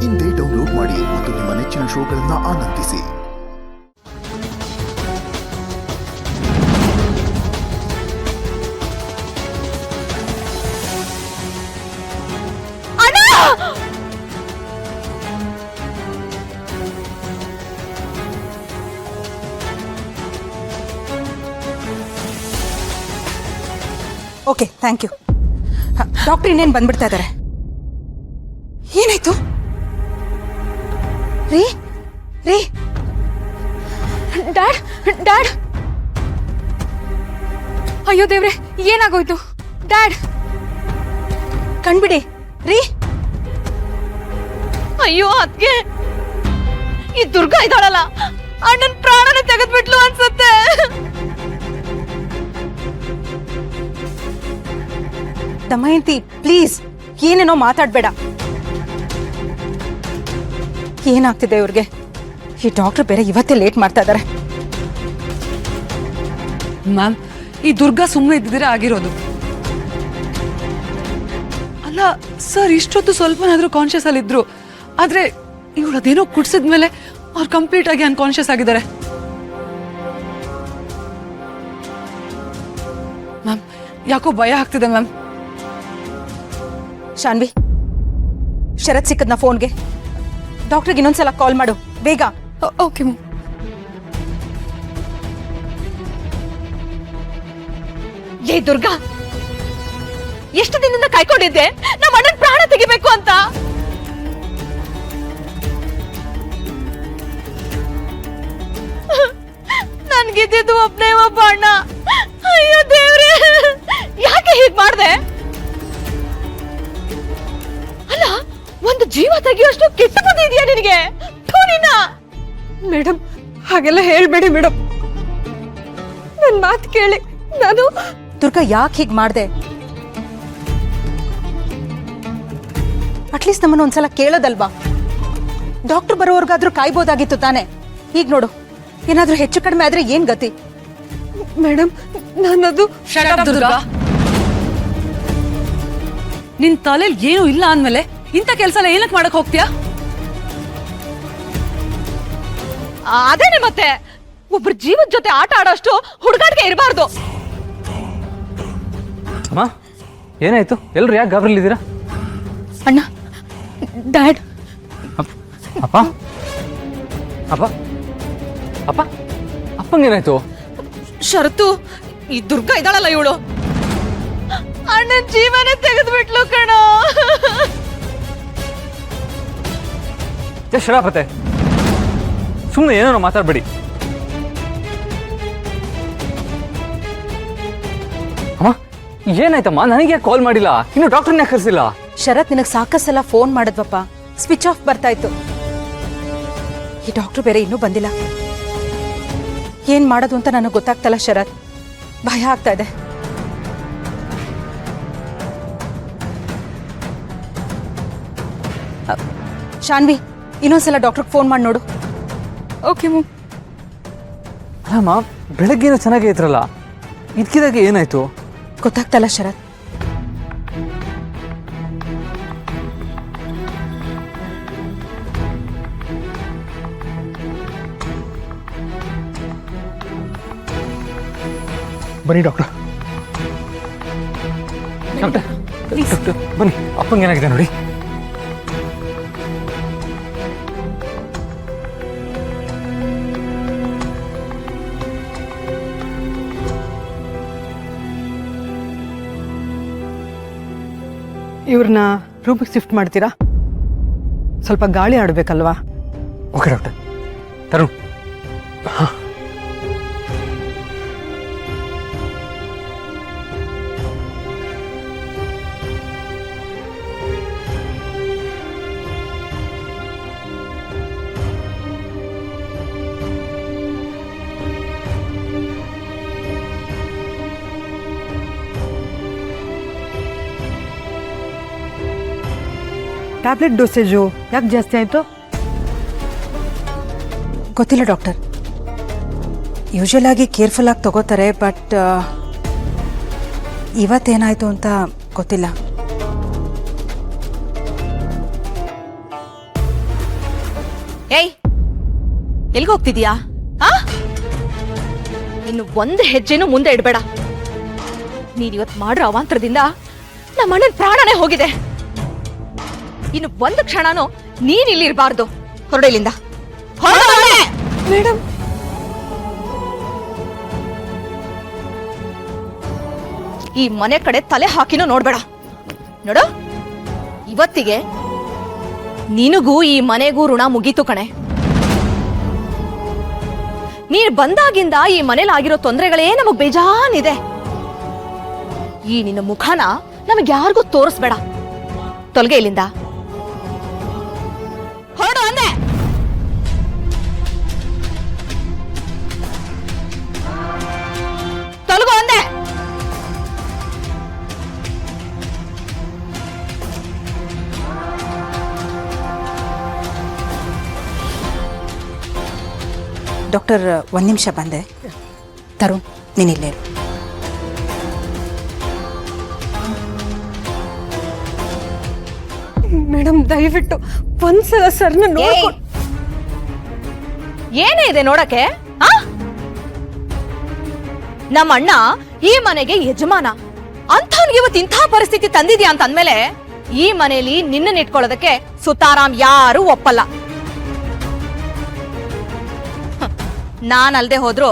ಇಂದೇ ಡೌನ್ಲೋಡ್ ಮಾಡಿ ಮತ್ತು ನಿಮ್ಮ ನೆಚ್ಚಿನ ಶೋಗಳನ್ನು ಆನಂದಿಸಿ. Okay, thank you. ಡಾಕ್ಟರ್ ಇನ್ನೇನು ಬಂದ್ಬಿಡ್ತಾ ಇದ್ದಾರೆ. ಏನಾಯ್ತು ರೀ? ರೀ ಡ್ಯಾಡ್, ಡ್ಯಾಡ್, ಅಯ್ಯೋ ದೇವ್ರೆ, ಏನಾಗೋಯ್ತು ಡ್ಯಾಡ್? ಕಣ್ಬಿಡಿ ರೀ. ಅಯ್ಯೋ ಅದ್ಕೆ ಈ ದುರ್ಗಾ ಇದ್ದಾಳಲ್ಲ, ಅಣ್ಣನ್ ಪ್ರಾಣನ ತೆಗೆದ್ಬಿಟ್ಲು ಅನ್ಸುತ್ತೆ. ದಮಯಂತಿ ಪ್ಲೀಸ್, ಏನೇನೋ ಮಾತಾಡ್ಬೇಡ. ಏನಾಗ್ತಿದೆ ಇವ್ರಿಗೆ? ಈ ಡಾಕ್ಟರ್ ಬೇರೆ ಇವತ್ತೇ ಲೇಟ್ ಮಾಡ್ತಾ ಇದ್ದಾರೆ. ಮ್ಯಾಮ್, ಈ ದುರ್ಗಾ ಸುಮ್ಮನೆ ಇದ್ದಿದ್ರೆ ಆಗಿರೋದು. ಅಲ್ಲ ಸರ್, ಇಷ್ಟೊತ್ತು ಸ್ವಲ್ಪನಾದ್ರೂ ಕಾನ್ಶಿಯಸ್ ಅಲ್ಲಿ ಇದ್ರು, ಆದ್ರೆ ಇವಳು ಅದೇನೋ ಕುಡ್ಸಿದ್ಮೇಲೆ ಅವ್ರು ಕಂಪ್ಲೀಟ್ ಆಗಿ ಅನ್ಕಾನ್ಶಿಯಸ್ ಆಗಿದ್ದಾರೆ. ಮ್ಯಾಮ್, ಯಾಕೋ ಭಯ ಆಗ್ತಿದೆ ಮ್ಯಾಮ್. ಶಾನ್ವಿ, ಶರತ್ ಸಿಕ್ಕದ್ನ ಫೋನ್ಗೆ. ಡಾಕ್ಟರ್ಗೆ ಇನ್ನೊಂದ್ಸಲ ಕಾಲ್ ಮಾಡು ಬೇಗ. Okay ma'am. ಏ ದುರ್ಗಾ, ಎಷ್ಟು ದಿನದಿಂದ ಕಾಯ್ಕೊಂಡಿದ್ದೆ ನಮ್ಮ ಅಣ್ಣನ್ ಪ್ರಾಣ ತೆಗಿಬೇಕು ಅಂತ. ನನ್ಗಿದ್ದು ಒಬ್ಬನೇ ಒಬ್ಬ ಅಣ್ಣ. ಅಯ್ಯೋ ದೇವ್ರೆ, ಯಾಕೆ ಹೀಗ್ ಮಾಡ್ದೆ? ಅಲ್ಲ, ಒಂದು ಜೀವ ತೆಗಿಯೋಷ್ಟು ಕೆಟ್ಟ ಬುದ್ಧಿ ಇದೆಯಾ ನಿನಗೆ? ಮೇಡಮ್, ಹಾಗೆಲ್ಲ ಹೇಳ್ಬೇಡಿ ಮೇಡಮ್. ನನ್ನ ಮಾತು ಕೇಳಿ. ನಾನು ದುರ್ಗಾ ಯಾಕೆ ಹೀಗೆ ಮಾಡ್ದೆ? ಅಟ್ಲೀಸ್ಟ್ ನಮ್ಮನ್ನ ಒಂದ್ಸಲ ಕೇಳೋದಲ್ವಾ? ಡಾಕ್ಟರ್ ಬರೋವರ್ಗಾದ್ರೂ ಕಾಯ್ಬೋದಾಗಿತ್ತು ತಾನೆ. ಈಗ ನೋಡು, ಏನಾದ್ರೂ ಹೆಚ್ಚು ಕಡಿಮೆ ಆದ್ರೆ ಏನ್ ಗತಿ? ಮೇಡಮ್, ನಾನದು ದುರ್ಗಾ, ನಿನ್ ತಲೆಯಲ್ಲಿ ಏನು ಇಲ್ಲ ಅಂದ್ಮೇಲೆ ಇಂಥ ಕೆಲ್ಸನ ಏನಕ್ಕೆ ಮಾಡಕ್ ಹೋಗ್ತೀಯಾ? ಅದೇನೆ ಮತ್ತೆ, ಒಬ್ರ ಜೀವದ ಜೊತೆ ಆಟ ಆಡೋಷ್ಟು ಹುಡುಗಾಟಿಗೆ ಇರಬಾರ್ದು. ಅಮ್ಮ, ಏನಾಯ್ತು? ಎಲ್ಲರೂ ಯಾಕೆ ಗಾಬರಿಲಿದ್ದೀರಾ? ಅಣ್ಣ, ಡ್ಯಾಡ್. ಅಪ್ಪ ಅಪ್ಪ ಅಪ್ಪ ಅಪ್ಪಂಗೇನಾಯ್ತು? ಶರತ್ತು, ಈ ದುರ್ಗಾ ಇದ್ದಾಳಲ್ಲ ಇವಳು, ಅಣ್ಣನ್ ಜೀವನ ತೆಗೆದ್ಬಿಟ್ಲು ಕಣೋ. ಶರಾಪತೆ, ಸುಮ್ಮನೆ ಏನೋ ಮಾತಾಡ್ಬೇಡಿ. ಅಮ್ಮ, ಏನಾಯ್ತಮ್ಮ? ನನಗೆ ಕಾಲ್ ಮಾಡಿಲ್ಲ, ಇನ್ನು ಡಾಕ್ಟರ್ನ ಕರೆಸಿಲ್ಲ. ಶರತ್ ನಿನಗೆ ಸಾಕಷ್ಟು ಸಲ ಫೋನ್ ಮಾಡಿದ್ವಪ್ಪ, ಸ್ವಿಚ್ ಆಫ್ ಬರ್ತಾ ಇತ್ತು. ಈ ಡಾಕ್ಟರ್ ಬೇರೆ ಇನ್ನೂ ಬಂದಿಲ್ಲ. ಏನ್ ಮಾಡೋದು ಅಂತ ನನಗೆ ಗೊತ್ತಾಗ್ತಲ್ಲ ಶರತ್, ಭಯ ಆಗ್ತಾ ಇದೆ. ಶಾನ್ವಿ, ಇನ್ನೊಂದ್ಸಲ ಡಾಕ್ಟರ್ಗೆ ಫೋನ್ ಮಾಡಿ ನೋಡು. Okay ma'am. ಅಲ್ಲಮ್ಮ, ಬೆಳಗ್ಗೆನೂ ಚೆನ್ನಾಗೇ ಇದ್ರಲ್ಲ, ಇದಕ್ಕಿದಾಗ ಏನಾಯ್ತು? ಗೊತ್ತಾಗ್ತಲ್ಲ ಶರತ್. ಬನ್ನಿ ಡಾಕ್ಟರ್. ಡಾಕ್ಟರ್, ಡಾಕ್ಟರ್ ಬನ್ನಿ, ಅಪ್ಪಂಗೇನಾಗಿದೆ ನೋಡಿ. ಇವ್ರನ್ನ ರೂಮಿಗೆ ಶಿಫ್ಟ್ ಮಾಡ್ತೀರಾ? ಸ್ವಲ್ಪ ಗಾಳಿ ಆಡಬೇಕಲ್ವಾ? Okay doctor. Tarun, tablet dosage ಯಾಕೆ ಜಾಸ್ತಿ ಆಯಿತು? ಗೊತ್ತಿಲ್ಲ ಡಾಕ್ಟರ್. ಯೂಶುವಲ್ ಆಗಿ ಕೇರ್ಫುಲ್ ಆಗಿ ತಗೋತಾರೆ, ಬಟ್ ಇವತ್ತೇನಾಯ್ತು ಅಂತ ಗೊತ್ತಿಲ್ಲ. ಏಯ್ ಎಲ್ಗ ಹೋಗ್ತಿದೀಯಾ? ಆ ಇನ್ನು ಒಂದು ಹೆಜ್ಜೆನೂ ಮುಂದೆ ಇಡಬೇಡ. ನೀನ್ ಇವತ್ ಮಾಡ್ರೋ ಅವಾಂತರದಿಂದ ನಮ್ಮ ಅಣ್ಣನ ಪ್ರಾಣನೇ ಹೋಗಿದೆ. ಇನ್ನು ಒಂದು ಕ್ಷಣನೂ ನೀನ್ ಇಲ್ಲಿ ಇರಬಾರ್ದು. ಹೊರಡು ಇಲ್ಲಿಂದ. ಮೇಡಮ್ ಈ ಮನೆ ಕಡೆ ತಲೆ ಹಾಕಿನೂ ನೋಡ್ಬೇಡ. ನೋಡು, ಇವತ್ತಿಗೆ ನಿನಗೂ ಈ ಮನೆಗೂ ಋಣ ಮುಗೀತು ಕಣೆ. ನೀನ್ ಬಂದಾಗಿಂದ ಈ ಮನೇಲಿ ಆಗಿರೋ ತೊಂದರೆಗಳೇ ನಮಗ್ ಬೇಜಾನಿದೆ. ಈ ನಿನ್ನ ಮುಖನ ನಮಗ್ ಯಾರಿಗೂ ತೋರಿಸ್ಬೇಡ. ತೊಲಗೆ ಇಲ್ಲಿಂದ. ಹೊರಡು ಅಂದೆ. ತೊಲಗು ಅಂದೆ. ಡಾಕ್ಟರ್ ಒಂದು ನಿಮಿಷ ಬಂದೆ. ತರುಣ್ ನೀನಿಲ್ಲೇ ಇರು. ಮೇಡಮ್ ದಯವಿಟ್ಟು ಒಂದ್ಸಲ ಸರ್ನ ನೋಡ್ಕೊಂಡು. ಏನೇ ಇದೆ ನೋಡಕ್ಕೆ? ನಮ್ಮ ಅಣ್ಣ ಈ ಮನೆಗೆ ಯಜಮಾನ ಅಂಥವ್ನಿಗೆ ಇವತ್ತು ಇಂಥ ಪರಿಸ್ಥಿತಿ ತಂದಿದ್ಯಾ ಅಂತ ಅಂದ್ಮೇಲೆ ಈ ಮನೆಯಲ್ಲಿ ನಿನ್ನ ಇಟ್ಕೊಳ್ಳೋದಕ್ಕೆ ಸುತಾರಾಮ್ ಯಾರು ಒಪ್ಪಲ್ಲ. ನಾನಲ್ದೆ ಹೋದ್ರು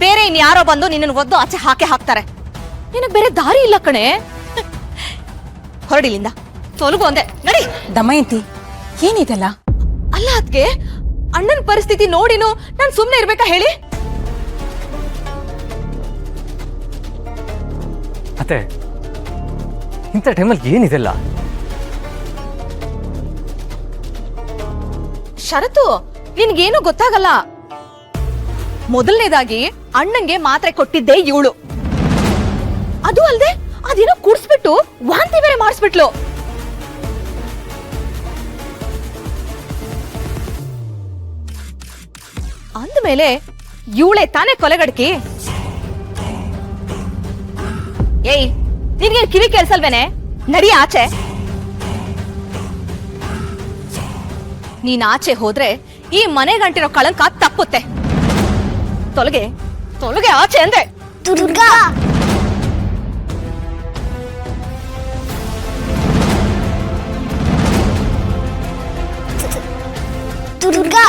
ಬೇರೆ ಇನ್ಯಾರೋ ಬಂದು ನಿನ್ನನ್ನು ಒದ್ದು ಆಚೆ ಹಾಕ್ತಾರೆ. ನಿನಗ್ ಬೇರೆ ದಾರಿ ಇಲ್ಲ ಕಣೆ. ಹೊರಡಿಲಿಂದ. ತೊಲಗು ಅಂದೆ. ನಡಿ. ದಮಯಂತಿ ಏನಿದೆಲ್ಲ? ಅಲ್ಲ ಅದ್ಕೆ ಅಣ್ಣನ ಪರಿಸ್ಥಿತಿ ನೋಡಿನು ನಾನ್ ಸುಮ್ನೆ ಇರ್ಬೇಕಾ ಹೇಳಿ? ಅತ್ತೆ, ಇಂಥ ಟೈಮಲ್ಲಿ ಏನಿದೆಲ್ಲ? ಶರತ್ತು, ನಿನ್ಗೇನು ಗೊತ್ತಾಗಲ್ಲ. ಮೊದಲನೇದಾಗಿ ಅಣ್ಣಂಗೆ ಮಾತ್ರೆ ಕೊಟ್ಟಿದ್ದೆ ಇವಳು. ಅದು ಅಲ್ದೆ ಅದೇನೋ ಕುಡ್ಸ್ಬಿಟ್ಟು ವಾಂತಿ ಬೇರೆ ಮಾಡಿಸ್ಬಿಟ್ಲು. ಅಂದ್ಮೇಲೆ ಇವಳೆ ತಾನೇ ಕೊಲೆಗಡ್ಕಿ. ಏಯ್, ನಿನ್ಗೆ ಕಿವಿ ಕೇಳಿಸಲ್ವೇನೆ? ನಡಿ ಆಚೆ. ನೀನ್ ಆಚೆ ಹೋದ್ರೆ ಈ ಮನೆ ಗಂಟಿರೋ ಕಳಂಕ ತಪ್ಪುತ್ತೆ. ತೊಲಗೆ ತೊಲಗೆ ಆಚೆ ಅಂದೆ. ದುರ್ಗಾ ದುರ್ಗಾ